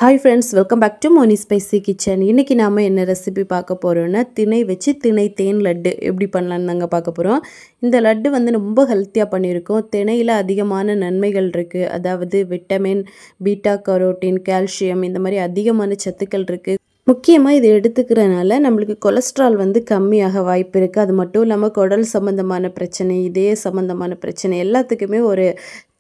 Hi friends, welcome back to Moni Spicy Kitchen. இன்னைக்கு நாம என்ன ரெசிபி பார்க்க போறோம்னா திணை வச்சு திணை தேன் லட்டு எப்படி பண்ணலாம்னு நாங்க பார்க்க போறோம். இந்த லட்டு வந்து ரொம்ப ஹெல்த்தியா பண்ணியிருக்கோம். திணையில அதிகமான நன்மைகள் இருக்கு. அதாவது விட்டமின், பீட்டா கரோட்டின், கால்சியம் இந்த மாதிரி அதிகமான சத்துக்கள் இருக்கு. முக்கியமா இது எடுத்துக்கிறனால நம்மளுக்கு கொலஸ்ட்ரால் வந்து கம்மியாக வாய்ப்பு இருக்கு. அது மட்டும் இல்லாம குடல் சம்பந்தமான பிரச்சனை, இதய சம்பந்தமான பிரச்சனை எல்லாத்துக்குமே ஒரு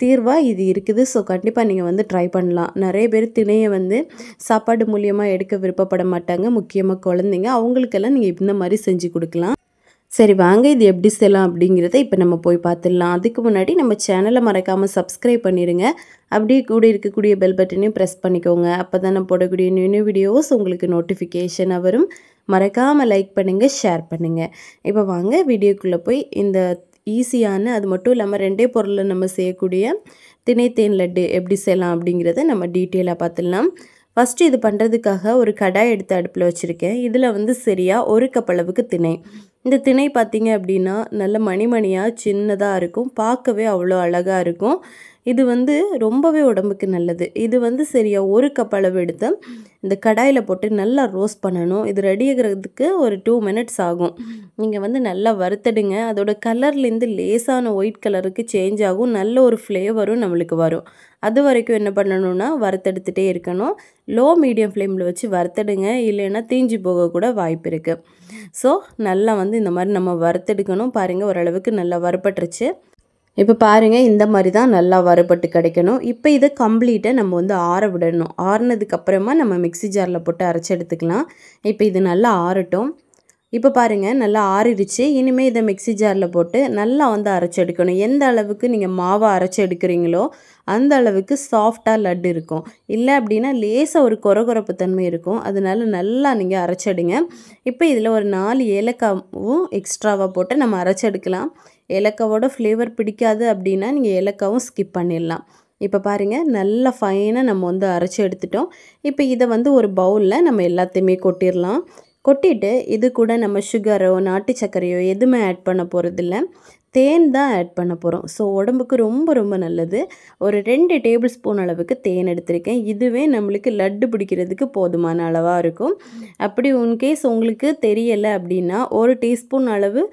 தீர்வா இது இருக்குது. ஸோ கண்டிப்பா நீங்க வந்து ட்ரை பண்ணலாம். நிறைய பேர் திணைய வந்து சாப்பாடு மூலியமா எடுக்க விருப்பப்பட மாட்டாங்க. முக்கியமா குழந்தைங்க. அவங்களுக்கெல்லாம் நீங்க இந்த மாதிரி செஞ்சு கொடுக்கலாம். சரி வாங்க இது எப்படி செய்யலாம் அப்படிங்கிறத இப்போ நம்ம போய் பார்த்துடலாம். அதுக்கு முன்னாடி நம்ம சேனலை மறக்காமல் சப்ஸ்கிரைப் பண்ணிடுங்க. அப்படியே கூட இருக்கக்கூடிய பெல் பட்டனையும் ப்ரெஸ் பண்ணிக்கோங்க. அப்போ தான் நான் போடக்கூடிய நியூ வீடியோஸ் உங்களுக்கு நோட்டிஃபிகேஷனாக வரும். மறக்காமல் லைக் பண்ணுங்கள், ஷேர் பண்ணுங்கள். இப்போ வாங்க வீடியோக்குள்ளே போய் இந்த ஈஸியான அது மட்டும் இல்லாமல் ரெண்டே பொருளில் நம்ம செய்யக்கூடிய திணை தேன் லட்டு எப்படி செய்யலாம் அப்படிங்கிறத நம்ம டீட்டெயிலாக பார்த்துடலாம். ஃபஸ்ட்டு இது பண்ணுறதுக்காக ஒரு கடாய் எடுத்து அடுப்பில் வச்சுருக்கேன். இதில் வந்து சரியாக 1 கப் அளவுக்கு திணை. இந்த திணை பார்த்திங்க அப்படின்னா நல்ல மணிமணியாக சின்னதாக இருக்கும். பார்க்கவே அவ்வளோ அழகாக இருக்கும். இது வந்து ரொம்பவே உடம்புக்கு நல்லது. இது வந்து சரியாக 1 கப் அளவு எடுத்து இந்த கடாயில் போட்டு நல்லா ரோஸ்ட் பண்ணணும். இது ரெடி ஆகிறதுக்கு ஒரு 2 மினிட்ஸ் ஆகும். நீங்கள் வந்து நல்லா வறுத்தடுங்க. அதோட கலர்லேருந்து லேசான ஒயிட் கலருக்கு சேஞ்ச் ஆகும். நல்ல ஒரு ஃப்ளேவரும் நம்மளுக்கு வரும். அது வரைக்கும் என்ன பண்ணணும்னா வறுத்தெடுத்துகிட்டே இருக்கணும். லோ மீடியம் ஃப்ளேமில் வச்சு வறுத்தடுங்க. இல்லைன்னா தீஞ்சு போக கூட வாய்ப்பு இருக்குது. ஸோ நல்லா வந்து இந்த மாதிரி நம்ம வறுத்தெடுக்கணும். பாருங்கள் ஓரளவுக்கு நல்லா வறுபட்டுருச்சு. இப்போ பாருங்கள் இந்த மாதிரி தான் நல்லா வறுபட்டு கிடைக்கணும். இப்போ இதை கம்ப்ளீட்டாக நம்ம வந்து ஆற விடணும். ஆறுனதுக்கப்புறமா நம்ம மிக்ஸி ஜாரில் போட்டு அரைச்சி எடுத்துக்கலாம். இப்போ இது நல்லா ஆறட்டும். இப்போ பாருங்கள் நல்லா ஆறிடுச்சு. இனிமேல் இதை மிக்ஸி ஜாரில் போட்டு நல்லா வந்து அரைச்சி எடுக்கணும். எந்த அளவுக்கு நீங்கள் மாவை அரைச்சி எடுக்கிறீங்களோ அந்த அளவுக்கு சாஃப்டாக லட்டு இருக்கும். இல்லை அப்படின்னா லேசாக ஒரு கொரகொரப்பு தன்மை இருக்கும். அதனால நல்லா நீங்கள் அரைச்செடுங்க. இப்போ இதில் ஒரு 4 ஏலக்காவும் எக்ஸ்ட்ராவாக போட்டு நம்ம அரைச்செடுக்கலாம். ஏலக்காவோட ஃப்ளேவர் பிடிக்காது அப்படின்னா நீங்கள் ஏலக்காவும் ஸ்கிப் பண்ணிடலாம். இப்போ பாருங்கள் நல்லா ஃபைனாக நம்ம வந்து அரைச்சி எடுத்துட்டோம். இப்போ இதை வந்து ஒரு பவுலில் நம்ம எல்லாத்தையுமே கொட்டிடலாம். கொட்டிட்டு இது கூட நம்ம சுகரோ நாட்டு சர்க்கரையோ எதுவுமே ஆட் பண்ண போகிறதில்ல. தேன் தான் ஆட் பண்ண போகிறோம். ஸோ உடம்புக்கு ரொம்ப ரொம்ப நல்லது. ஒரு 2 டேபிள் ஸ்பூன் அளவுக்கு தேன் எடுத்திருக்கேன். இதுவே நம்மளுக்கு லட்டு பிடிக்கிறதுக்கு போதுமான அளவாக இருக்கும். அப்படி இன்கேஸ் உங்களுக்கு தெரியலை அப்படின்னா 1 டீஸ்பூன் அளவு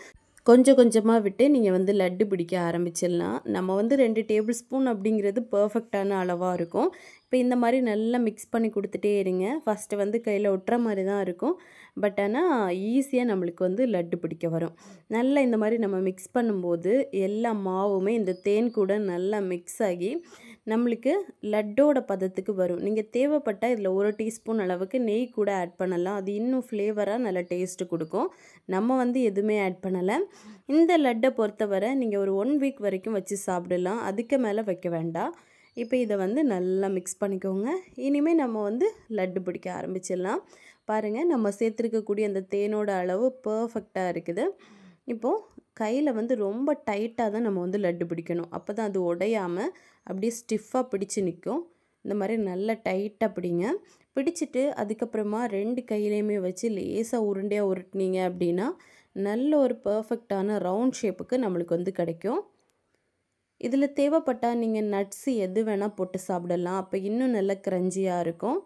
கொஞ்சம் கொஞ்சமாக விட்டு நீங்கள் வந்து லட்டு பிடிக்க ஆரம்பிச்சிடலாம். நம்ம வந்து 2 டேபிள் ஸ்பூன் அப்படிங்கிறது பர்ஃபெக்டான அளவாக இருக்கும். இப்போ இந்த மாதிரி நல்லா மிக்ஸ் பண்ணி கொடுத்துட்டே இருங்க. ஃபஸ்ட்டு வந்து கையில் ஒட்டுற மாதிரி தான் இருக்கும். பட் ஆனால் ஈஸியாக நம்மளுக்கு வந்து லட்டு பிடிக்க வரும். நல்லா இந்த மாதிரி நம்ம மிக்ஸ் பண்ணும்போது எல்லா மாவுமே இந்த தேன் கூட நல்லா மிக்ஸ் ஆகி நம்மளுக்கு லட்டோட பதத்துக்கு வரும். நீங்கள் தேவைப்பட்டால் இதில் 1 டீஸ்பூன் அளவுக்கு நெய் கூட ஆட் பண்ணலாம். அது இன்னும் ஃப்ளேவராக நல்ல டேஸ்ட்டு கொடுக்கும். நம்ம வந்து எதுவுமே ஆட் பண்ணலை. இந்த லட்டை பொறுத்தவரை நீங்கள் ஒரு 1 வீக் வரைக்கும் வச்சு சாப்பிடலாம். அதுக்கு மேலே வைக்க வேண்டாம். இப்போ இதை வந்து நல்லா மிக்ஸ் பண்ணிக்கோங்க. இனிமேல் நம்ம வந்து லட்டு பிடிக்க ஆரம்பிச்சிடலாம். பாருங்கள் நம்ம சேர்த்துருக்கக்கூடிய அந்த தேனோட அளவு பர்ஃபெக்டாக இருக்குது. இப்போது கையில் வந்து ரொம்ப டைட்டாக தான் நம்ம வந்து லட்டு பிடிக்கணும். அப்போ தான் அது உடையாமல் அப்படியே ஸ்டிஃபாக பிடிச்சு நிற்கும். இந்த மாதிரி நல்லா டைட்டாக பிடிங்க. பிடிச்சிட்டு அதுக்கப்புறமா 2 கையிலையுமே வச்சு லேசாக உருண்டையாக உருட்டினீங்க அப்படின்னா நல்ல ஒரு பர்ஃபெக்டான ரவுண்ட் ஷேப்புக்கு நம்மளுக்கு வந்து கிடைக்கும். இதில் தேவைப்பட்டால் நீங்கள் நட்ஸு எது வேணால் போட்டு சாப்பிடலாம். அப்போ இன்னும் நல்ல க்ரன்ச்சியாக இருக்கும்.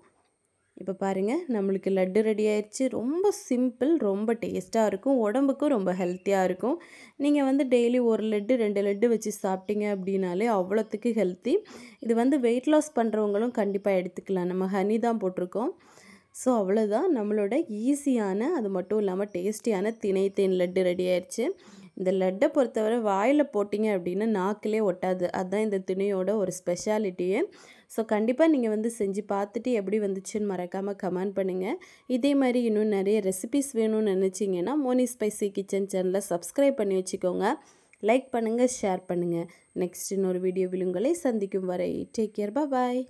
இப்போ பாருங்கள் நம்மளுக்கு லட்டு ரெடி ஆயிடுச்சு. ரொம்ப சிம்பிள், ரொம்ப டேஸ்ட்டாக இருக்கும். உடம்புக்கும் ரொம்ப ஹெல்த்தியாக இருக்கும். நீங்கள் வந்து டெய்லி 1 லட்டு 2 லட்டு வச்சு சாப்பிட்டீங்க அப்படின்னாலே அவ்வளோத்துக்கு ஹெல்த்தி. இது வந்து வெயிட் லாஸ் பண்ணுறவங்களும் கண்டிப்பாக எடுத்துக்கலாம். நம்ம ஹனி தான் போட்டிருக்கோம். ஸோ அவ்வளோதான் நம்மளோட ஈஸியான அது மட்டும் இல்லாமல் டேஸ்டியான திணை தேன் லட்டு ரெடி ஆயிடுச்சு. இந்த லட்டை பொறுத்தவரை வாயில் போட்டிங்க அப்படின்னா நாக்கிலே ஒட்டாது. அதுதான் இந்த திணையோட ஒரு ஸ்பெஷாலிட்டியே. ஸோ கண்டிப்பாக நீங்கள் வந்து செஞ்சு பார்த்துட்டு எப்படி வந்துச்சுன்னு மறக்காமல் கமெண்ட் பண்ணுங்கள். இதே மாதிரி இன்னும் நிறைய ரெசிபிஸ் வேணும்னு நினச்சிங்கன்னா மோனி ஸ்பைசி கிச்சன் சேனலை சப்ஸ்கிரைப் பண்ணி வச்சுக்கோங்க. லைக் பண்ணுங்கள், ஷேர் பண்ணுங்கள். நெக்ஸ்ட் இன்னொரு வீடியோவில் உங்களை சந்திக்கும் வரை டேக் கேர், பாய்.